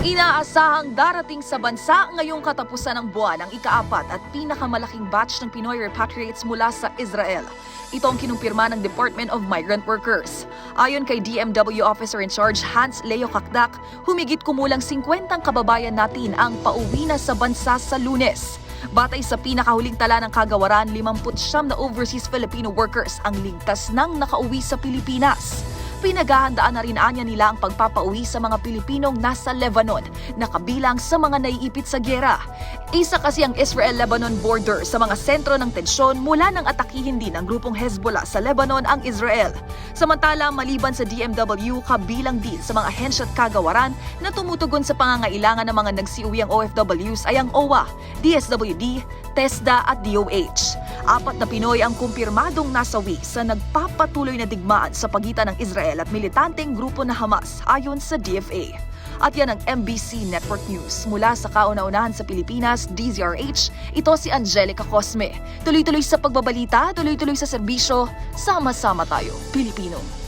Inaasahang darating sa bansa ngayong katapusan ng buwan ang ika-4 at pinakamalaking batch ng Pinoy repatriates mula sa Israel. Ito ang kinumpirma ng Department of Migrant Workers. Ayon kay DMW Officer in Charge Hans Leo Kakdak, humigit kumulang 50 kababayan natin ang pauwi na sa bansa sa Lunes. Batay sa pinakahuling tala ng kagawaran, 59 na overseas Filipino workers ang ligtas nang nakauwi sa Pilipinas. Pinaghahandaan na rin anya nila ang pagpapauwi sa mga Pilipinong nasa Lebanon na kabilang sa mga naiipit sa gyera. Isa kasi ang Israel-Lebanon border sa mga sentro ng tensyon mula nang atakihin din ng grupong Hezbollah sa Lebanon ang Israel. Samantala, maliban sa DMW, kabilang din sa mga ahensya at kagawaran na tumutugon sa pangangailangan ng mga nagsiuwiang OFWs ay ang OWA, DSWD, TESDA at DOH. 4 na Pinoy ang kumpirmadong nasawi sa nagpapatuloy na digmaan sa pagitan ng Israel at militanteng grupo na Hamas ayon sa DFA. At yan ang MBC Network News. Mula sa kauna-unahan sa Pilipinas, DZRH, ito si Angelica Cosme. Tuloy-tuloy sa pagbabalita, tuloy-tuloy sa serbisyo, sama-sama tayo, Pilipino.